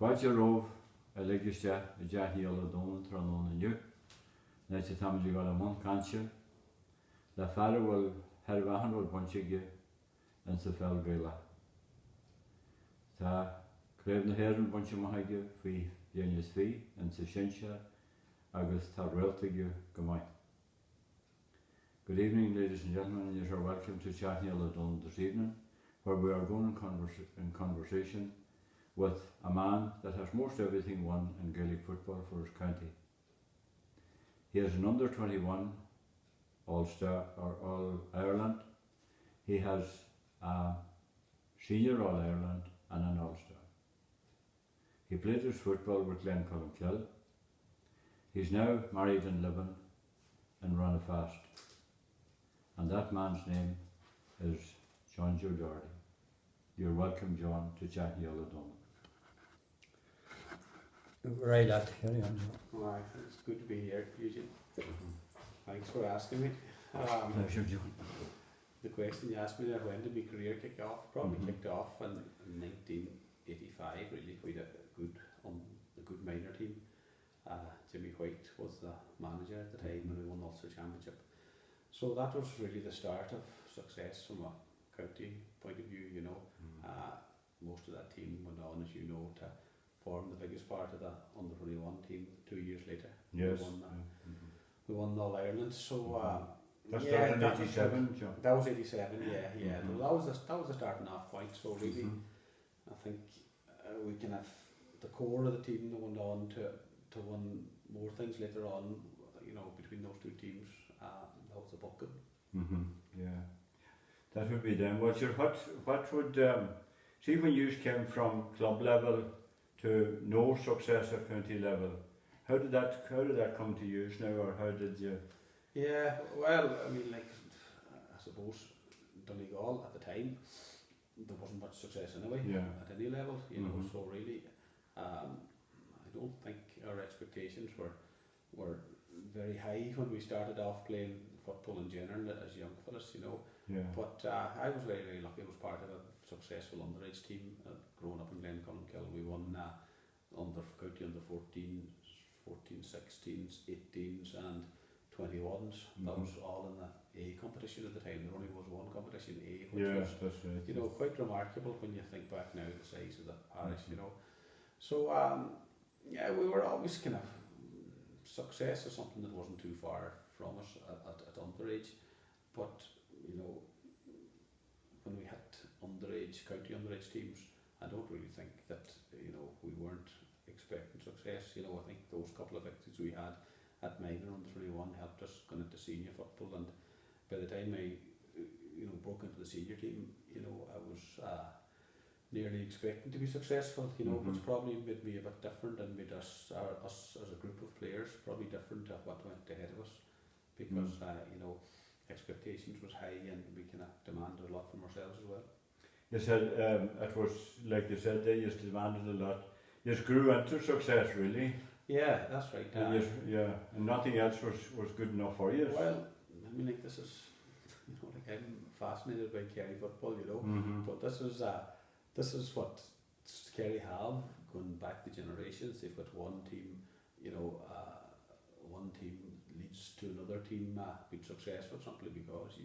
Fáilte róh a leigiste I deathíola dóna tróna inniu, Neitte tamidí gáil am canse, le fear bhfuil herbhahan bhfuil bonseige an sa fel gaile. Tá créibh na héireann bonse maithaige faoi déanaas faoi an sa sinse agus tá réaltaige go maiid. Good evening, ladies and gentlemen, and you are welcome to Chatneil O'Donnell this evening, where we are going in conversation with a man that has most everything won in Gaelic football for his county. He is an under-21 All-Star or All-Ireland. He has a Senior All-Ireland and an All-Star. He played his football with Glencullen. He's now married and living in Ranafast. And that man's name is John Joe Doherty. You're welcome, John, to Chatneil O'Donnell. Right, lad, carry on. Alright, it's good to be here, Eugene. Thanks for asking me. Pleasure, John. The question you asked me there, when did my career kick off? Probably kicked off in 1985, really. We had a good minor team. Jimmy White was the manager at the time when we won the Ulster Championship. So that was really the start of success from a county point of view, you know. Most of that team went on, as you know, to form the biggest part of the under-21 team 2 years later. Yes. We won the All-Ireland, so That started in 87, John. that was 87, yeah. That was the starting off point, so really I think we can have the core of the team that went on to win more things later on, you know, between those two teams. That was the bucket. Yeah, that would be them. What would see when you came from club level to no success at county level? How did that come to use now, or how did you? Yeah, well, I mean, like, I suppose Donegal at the time, there wasn't much success anyway at any level, you know. So really, I don't think our expectations were very high when we started off playing football in general as young fellas, you know. Yeah. But I was very, very lucky. I was part of a successful underage team growing up in Glencullen. We won county under 14s, 14s, 16s, 18s and 21s. That was all in the A competition at the time. There only was one competition, A, which was, that's right. you know, quite remarkable when you think back now the size of the parish, you know. So yeah, we were always kind of, success is something that wasn't too far from us at underage, but you know, when we had county underage teams, I don't really think that, you know, we weren't expecting success. You know, I think those couple of victories we had at minor under 21 helped us going into senior football, and by the time I, you know, broke into the senior team, you know, I was nearly expecting to be successful, you know, which probably made me a bit different and made us as a group of players probably different to what went ahead of us, because you know, expectations was high and we kind of demanded a lot from ourselves as well. You said it was like you said they just demanded a lot. You just grew into success, really. Yeah, that's right. And and nothing else was good enough for you. Well, I mean, like, this is, you know, like, I'm fascinated by Kerry football, you know, but this is what Kerry have going back the generations. They've got one team, you know, one team leads to another team being successful simply because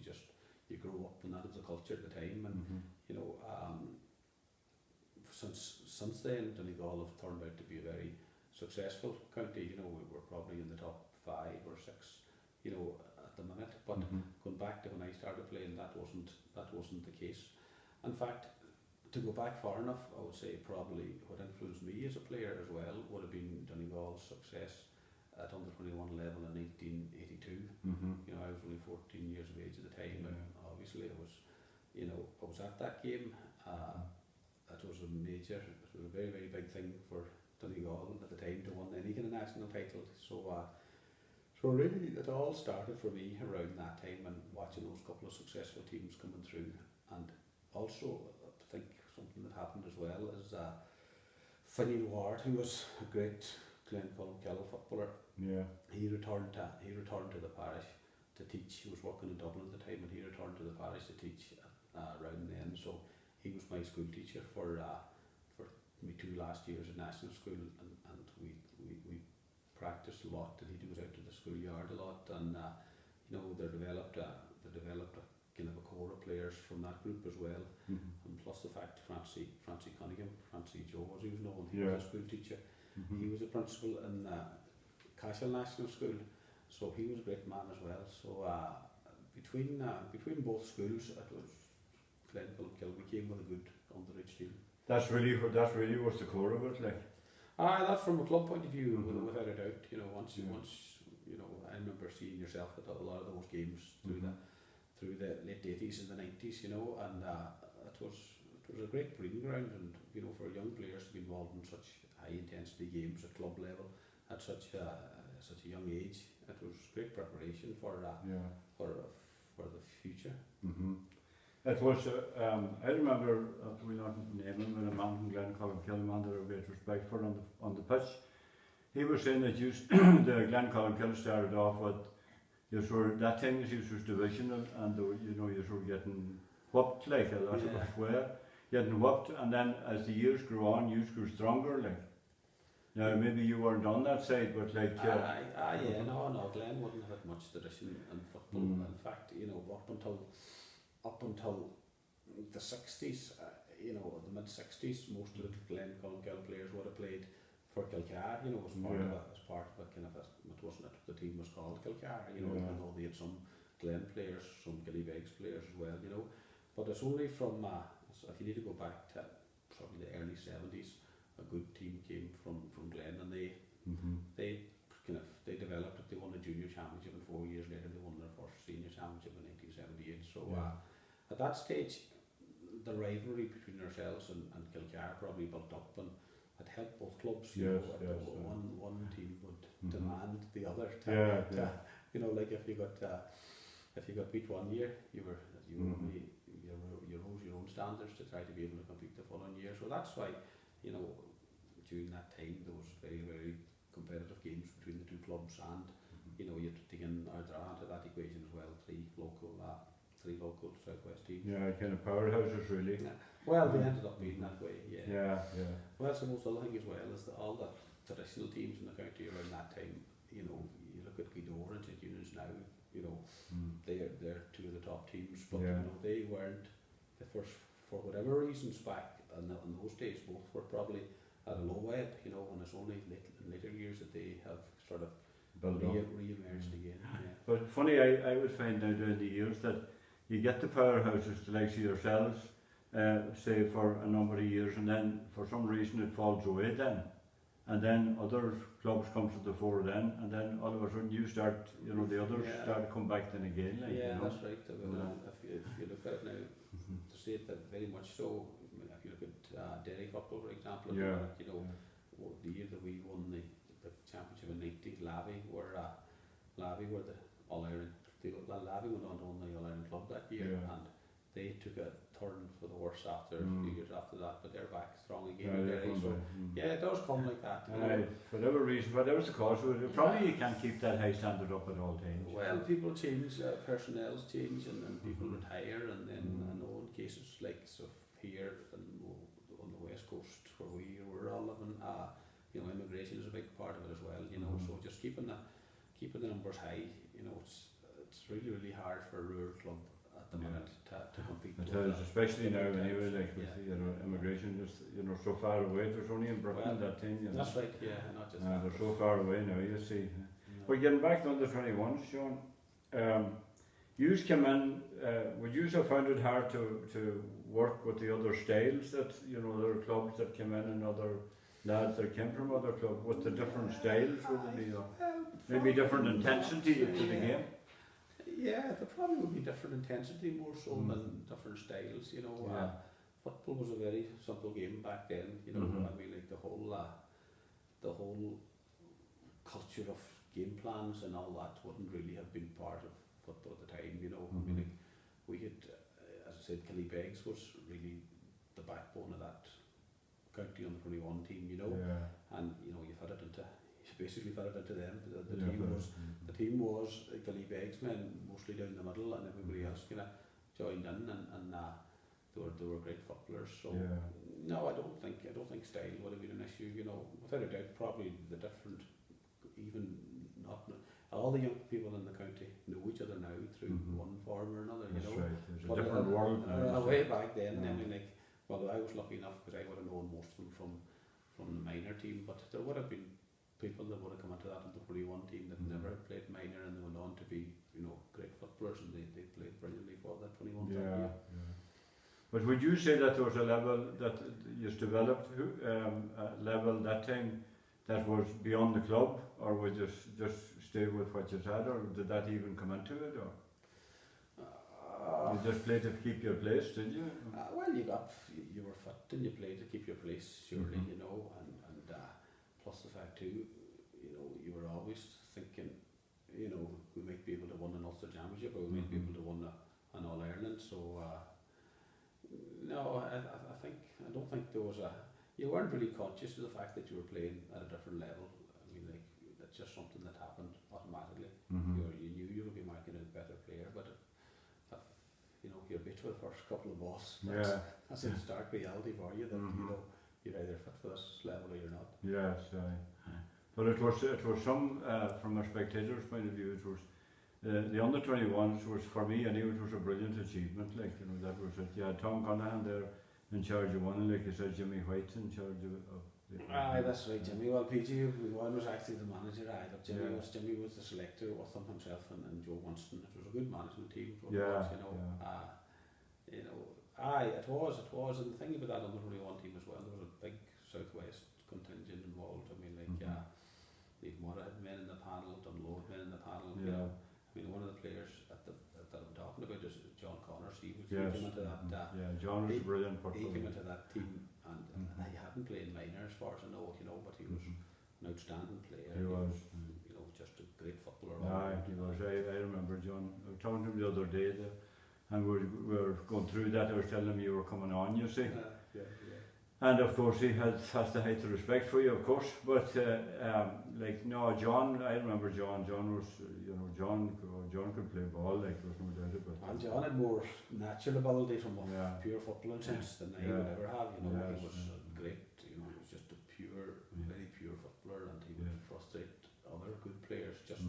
you grow up and that was the culture at the time, and you know, since then Donegal have turned out to be a very successful county. You know, we were probably in the top 5 or 6, you know, at the minute, but going back to when I started playing, that wasn't the case. In fact, to go back far enough, I would say probably what influenced me as a player as well would have been Donegal's success at under 21 level in 1982. You know, I was only 14 years of age at the time, and obviously I was at that game. That was a very, very big thing for Donegal at the time to win any kind of national title. So really it all started for me around that time and watching those couple of successful teams coming through. And also I think something that happened as well is Finian Ward, who was a great Glencullen footballer. Yeah. He returned to the parish to teach. He was working in Dublin at the time, and he returned to the parish to teach around then. So he was my school teacher for my 2 last years at national school, and we practiced a lot, and he goes out to the schoolyard a lot, and you know, they developed a kind of a core of players from that group as well, and plus the fact Francie Cunningham, Francie Joe as he was known, he was a school teacher, he was a principal in Cashel National School, so he was a great man as well. So between both schools, it was Glencullen we came with a good underage team. That's really what's the core of it, like. That's from a club point of view, without a doubt. You know, once you know, I remember seeing yourself at a lot of those games through the late 80s and the 90s, you know, and it was a great breeding ground, and you know, for young players to be involved in such high intensity games at club level at such a young age, it was great preparation for the future. It was, I remember, we not name him, a man from Glencullen Kilman that I have great respect for on the pitch. He was saying that the Glencullen Kill started off with, that time you was divisional, and you were getting whooped like a lot of us were, getting whooped, and then as the years grew on, you grew stronger like. Now maybe you weren't on that side, but like. No, Glen wouldn't have had much tradition in football. In fact, you know, up until the 60s, you know, the mid 60s, most of the Glencullen players would have played for Kilcar, you know, as part of a kind of it wasn't it, the team was called Kilcar, you know, even though they had some Glen players, some Gillybegs players as well, you know. But it's only from, if you need to go back to probably the early 70s, a good team came from Glen, and they developed it. They won the junior championship, and 4 years later they won their first senior championship in 1978. So at that stage, the rivalry between ourselves and Kilcar probably built up, and it helped both clubs. One team would demand the other. You know, like if you got beat one year, you rose your own standards to try to be able to compete the following year. So that's why, you know, during that time there was very, very competitive games between the two clubs, and you know, you had to take in to that equation as well, three local Southwest teams. Yeah, kind of powerhouses really. Yeah. Well, they ended up being that way. Yeah. Well, I suppose the other thing as well is that all the traditional teams in the county around that time, you know, you look at Gweedore and St Eunice now, you know, they're two of the top teams, but you know, they weren't the first, for whatever reasons back in those days. Both were probably at a low ebb, you know, and it's only in later years that they have sort of re-emerged again. But funny, I would find now down the years that you get the powerhouses, the likes of yourselves, say for a number of years, and then for some reason it falls away then, and then other clubs come to the fore then, and then all of a sudden you start, you know, the others start to come back then again. Like, you know? That's right. If you look at it now, to see it that very much so. I mean, if you look at Derry football, for example, you know, the year that we won the championship in '90, Lavey were the All-Ireland. Lavey went on to win the All-Ireland club that year, and they took a turn for the worse after a few years after that, but they're back strong again. It does come like that. For whatever reason, whatever's the cause, probably you can't keep that high standard up at all times. Well, people change, personnel change, and people retire, and then in all cases like here on the west coast where we were all living, you know, immigration is a big part of it as well. You know, so just keeping the numbers high. You know, it's really, really hard for a rural club at the minute to compete. It is, especially now anyway, like with you know, immigration is, you know, so far away. There's only in Britain that thing, you know. That's right, not just that. They're so far away now, you see. But getting back to under 21s, Sean, you came in, would you have found it hard to work with the other styles that, you know, other clubs that came in and other lads that came from other clubs, with the different styles, would it be maybe different intensity to the game? Yeah, there probably would be different intensity more so than different styles, you know. Football was a very simple game back then, you know. I mean, like the whole culture of game plans and all that wouldn't really have been part of football at the time, you know. I mean, like, we had, as I said, Gillybegs was really the backbone of that county under 21 team, you know. And you know, you basically fed it into them. The team was Gillybegs men, mostly down the middle, and everybody else kind of joined in, and they were great footballers. So No, I don't think style would have been an issue. You know, without a doubt, probably the different, even not all the young people in the county know each other now through one form or another. That's You know, right. There's a but different world now. way back then, I Yeah. mean, like, well, I was lucky enough because I would have known most of them from the minor team, but there would have been people that would have come into that under 21 team that never had played minor and they went on to be, you know, great footballers, and they played brilliantly for that 21 club. Yeah, yeah. But would you say that there was a level that you developed, a level that time that was beyond the club, or would you just stay with what you had, or did that even come into it, or you just played to keep your place, did you? Well, you were fit and you played to keep your place, surely, you know, and plus the fact too, you know, you were always thinking, you know, we might be able to win an Ulster Championship, or we might be able to win an All Ireland. So no, I don't think there was you weren't really conscious of the fact that you were playing at a different level. I mean, like, that's just something that happened automatically. You knew you would be making a better player, but you know, you're beat for the first couple of balls. That's a stark reality for you, that you know, you're either fit for this level or you're not. Yes, but it was some from a spectator's point of view. It was the under 21s was, for me, I knew it was a brilliant achievement. Like, you know, that was it. You had Tom Conahan there in charge of one, and like you said, Jimmy White in charge of the Aye, that's right, Jimmy. Well, PG one was actually the manager. Aye, but Jimmy was the selector with them himself, and Joe Winston. It was a good management team. You know. You know, aye, it was, and the thing about that under 21 team as well, there was a big Southwest contingent involved. I mean, like, Niamh Murrah had men in the panel, Dunloe had men in the panel. You know, I mean, one of the players that I'm talking about is John Connors. He came into that. John was a brilliant footballer. He came into that team, and he hadn't played minor as far as I know, you know, but he was an outstanding player. He was, you know, just a great footballer. Aye, he was. I remember John. I was talking to him the other day, and we were going through that. I was telling him you were coming on, you see. And of course he has the height of respect for you, of course. But like, no, John. I remember John. John was, you know, John could play ball. Like, there was no doubt about it. And John had more natural ability from a pure footballing sense than I would ever have. You know, he was great. You know, he was just a pure, very pure footballer, and he would frustrate other good players just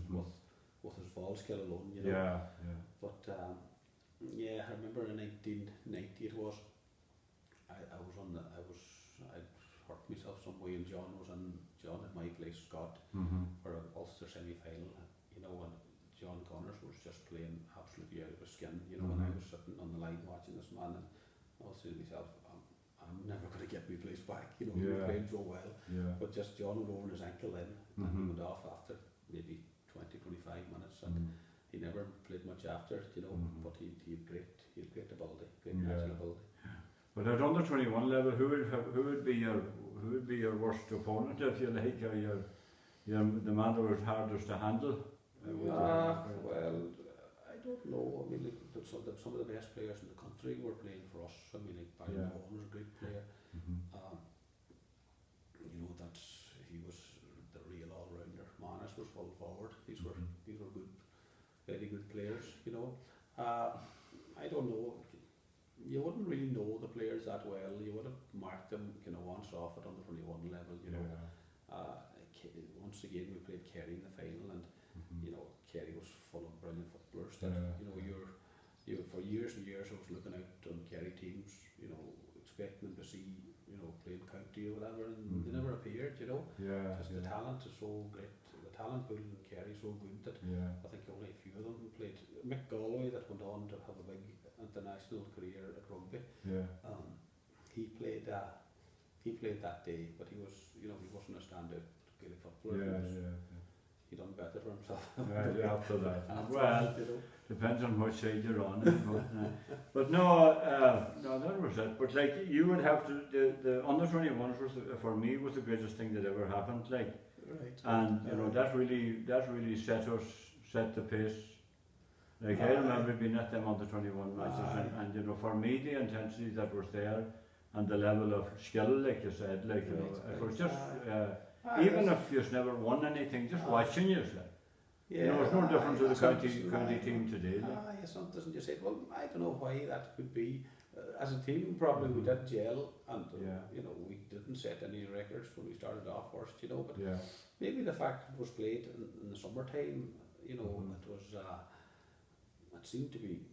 with his ball skill alone. You know. But I remember in 1990 it was. I hurt myself some way, and John had my place, Scott, for an Ulster semi-final, you know, and John Connors was just playing absolutely out of his skin, you know, and I was sitting on the line watching this man, and I was saying to myself, I'm never going to get my place back, you know, he was playing so well, but just John went over his ankle then, and he went off after maybe 20-25 minutes, and he never played much after it, you know, but he had great ability, great natural ability. But at under 21 level, who would be your worst opponent, if you like, or your the man that was hardest to handle? Well, I don't know. I mean, like, some of the best players in the country were playing for us. I mean, like, Barry Mahone was a great player. You know, he was the real all-rounder. Manas was full forward. These were good, very good players. You know, I don't know. You wouldn't really know the players that well. You would have marked them, you know, once off at under 21 level. You know, once again we played Kerry in the final, and you know, Kerry was full of brilliant footballers. That you know, you for years and years I was looking out on Kerry teams, you know, expecting them to see, you know, playing county or whatever, and they never appeared. You know, just the talent is so great. The talent pool in Kerry is so good that I think only a few of them played. Mick Galway, that went on to have a big international career at rugby. He played that day, but he was, you know, he wasn't a standout Gaelic footballer. He done better for himself. After that. Well, you know, depends on which side you're on. But no, that was it. But like, you would have to, the under 21s was, for me, was the greatest thing that ever happened. Like, and you know, that really set the pace. Like, I remember being at them under 21 matches, and you know, for me, the intensity that was there, and the level of skill, like you said, like, you know, it was just, even if you've never won anything, just watching you, like, you know, it's no different to the county team today. Yes, doesn't you say? Well, I don't know why that could be. as a team, probably we Mhm. did gel, and Yeah. you know, we didn't set any records when we started off first, you know. But Yeah. maybe the fact it was played in the summertime, you know, Mhm. it was. It seemed to be.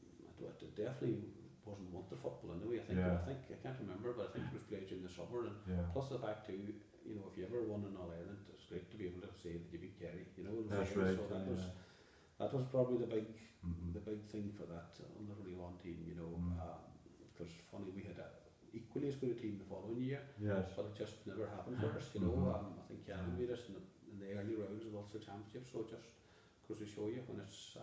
It definitely wasn't winter football anyway. Yeah. I can't remember, but I think it was played during the summer. And Yeah. plus the fact too, you know, if you ever won in All Ireland, it's great to be able to say that you beat Kerry. You know, it was That's there, right. so Yeah. that was probably the big Mhm. thing for that under 21 team. You know, Mm. because funny we had equally as good a team the following year, Yes. but it just never happened for us. You know, Mhm. I think Kerry made us in the early rounds of the Ulster Championship. So it just goes to show you when it's.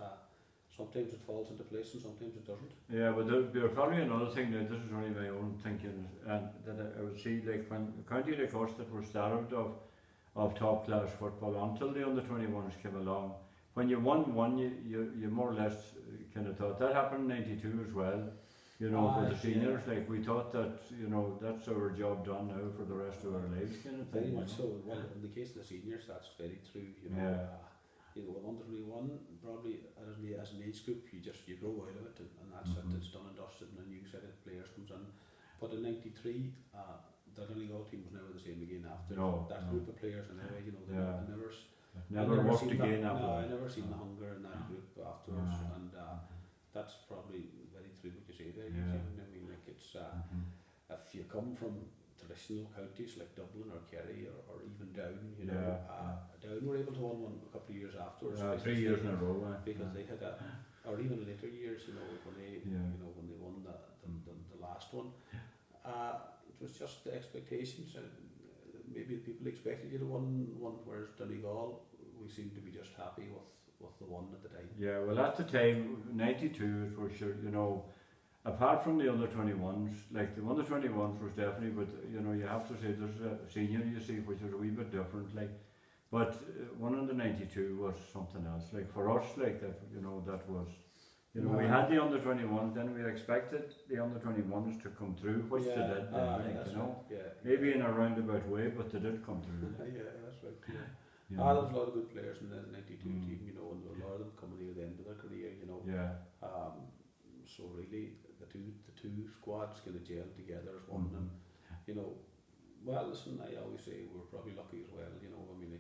Sometimes it falls into place and sometimes it doesn't. Yeah, but there's probably another thing now, this is only my own thinking, and that I would see, like when a county like us that were starved of top class football until the under 21s came along, when you won one, you more or less kind of thought that happened in '92 as well. You know, for the seniors, like we thought that, you know, that's our job done now for the rest of our lives, kind of thing. Very you much know. so. Well, in the case of the seniors, that's very true. You know, Yeah. You know, with under 21, probably as an age group, you grow out of it, and that's Mhm. it. It's done and dusted, and a new set of players comes in. But in '93, the Donegal team was never the same again after No, that no. group of players. And anyway, you know, they Yeah. never. It never worked seen again that, after no, I that. never seen the No. hunger in that group afterwards, Ah. and that's probably very true what you say there. Yeah. Eugene. I mean, like it's. Mhm. If you come from traditional counties like Dublin or Kerry or even Down, you know, Yeah, Down were able to win one a couple of years afterwards. 3 years in a row. Because they had or even later years, you know, when they, Yeah. you know, when they won the last one, it was just the expectations. Maybe the people expected you to win one, whereas Donegal, we seemed to be just happy with the one at the time. Yeah, well at the time, 92 for sure, you know, apart from the under 21s, like the under 21s was definitely, but you know, you have to say there's a senior you see which is a wee bit different, like, but one under 92 was something else, like for us, like that, you know, that was, you know, we had the under 21s, then we expected the under 21s to come through, which they did, then, like, you know, maybe in a roundabout way, but they did come through. Yeah, that's right. Yeah. You There know. was a lot of good players in the 92 Mm. team, you know, and a lot of them coming near the end of their career, you know. Yeah. So really, the two squads kind of gelled together as one, and you know, well, listen, I always say we're probably lucky as well. You know, I mean,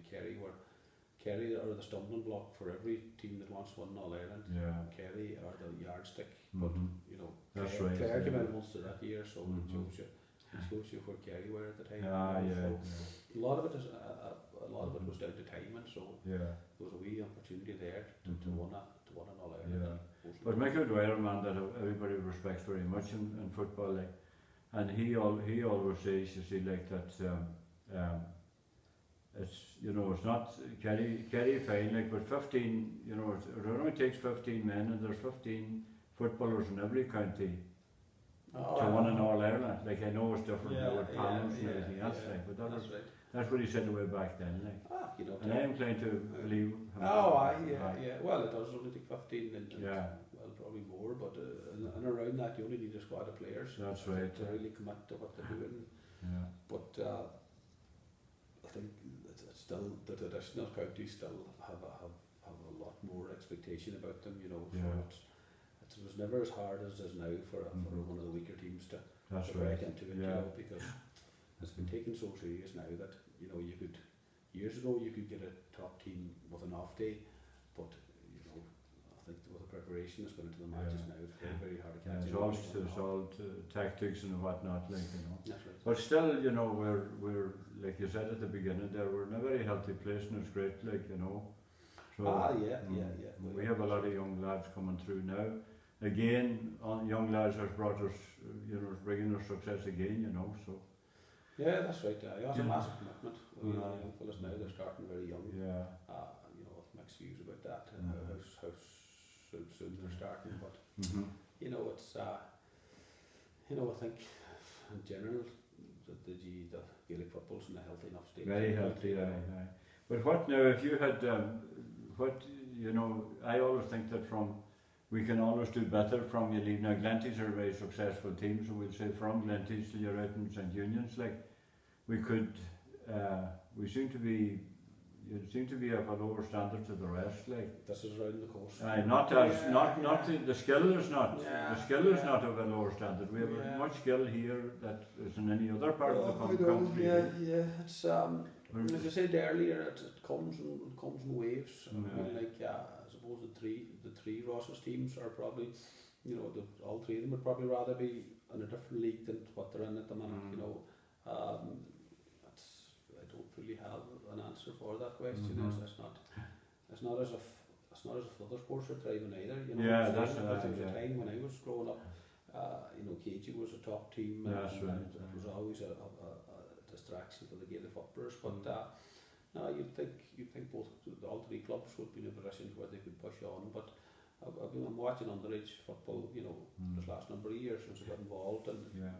Kerry are the stumbling block for every team that wants to win All Ireland. Yeah. Kerry are the yardstick, but Mhm. you know, That's Clare, right, Clare came yeah. out of Munster that year, so Mhm. it shows you where Kerry were at the time. Ah, you know, yeah, so a lot of it is a lot of it was down to timing. So yeah. there was a wee opportunity there to Mhm. win an All Ireland. Yeah. Mostly. But Michael Dwyer, man, that everybody respects very much in football, like, and he always says, you see, like that, it's, you know, it's not Kerry fine, like, but 15, you know, it only takes 15 men, and there's 15 footballers in every county to win an All Ireland. Like, I know it's different now with panels and everything else, like, but that's what he said the way back then, like. You know, And I am inclined to believe him. yeah. Well, it does only take 15, and Yeah. well, probably more, but and around that you only need a squad of players. That's right. To really commit to what they're doing. Yeah. But I think it's still the traditional counties still have a lot more expectation about them. You know, Yeah. so it was never as hard as it is now for Mhm. one of the weaker teams to That's break right. into it. Yeah. You know, because it's been taken so serious now that you know years ago you could get a top team with an off day, but you know I think with the preparation that's gone into the matches now, it's very hard to Yeah, catch. it's all tactics and whatnot, like, you know. That's right. But still, you know, we're like you said at the beginning there, we're in a very healthy place and it's great, like, you know. So Yeah. we have a lot of young lads coming through now. Again, young lads has brought us, you know, bringing us success again, you know. So Yeah, that's right. That's a Yeah. massive commitment. We Yeah. young fellas now, they're starting very young. yeah, You know, with mixed views about that, Mhm. how soon they're starting. But mhm, you know, it's you know, I think in general the Gaelic football's in a healthy enough state. very healthy. Aye. But what now? If you had, what, you know, I always think that we can always do better from you leave. Now Glenties are a very successful team, so we'll say from Glenties to you're out in St Unions, like we could, we seem to be, you seem to be of a lower standard to the rest, like. This is around the course. Not the skill is not. Yeah, The skill is yeah. not of a lower standard. We have Yeah. as much skill here that is in any other part of the I know, country. yeah. It's Whereas- as I said earlier, it comes in waves. I Yeah. mean, like I suppose the three Ross's teams are probably, you know, all three of them would probably rather be in a different league than what they're in at the minute. Mm. You know, I don't really have an answer for that question. Mhm. It's not as if other sports are thriving either. You know, Yeah, what I'm that's saying? right, There was a yeah. time when I was growing up. You know, KG was a top team, That's and right, it was always a distraction for the Gaelic footballers. But Mm. no, you'd think both all three clubs would be in a position where they could push on. But I'm watching underage football, you know, this last number of years since I got involved, and Yeah.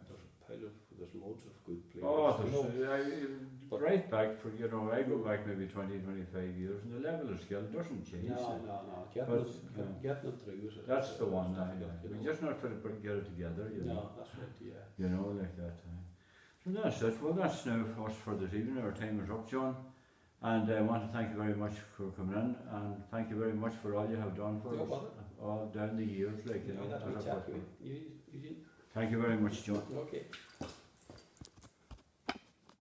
there's loads of good players. Oh, you know. there's, right back for, you know, I go back maybe 20, 25 years and the level of skill doesn't change. No. But, Getting them through is That's the one, difficult, you we're know. just not for to get it together, you know. No, that's right. Yeah. You know, like that. So that's it. Well, that's now us for this evening. Our time is up, John. And I want to thank you very much for coming in, and thank you very much for all you have done for No us bother. all down the years, like, you know. That as a we chat footballer. with you. Thank you very much, John. Okay.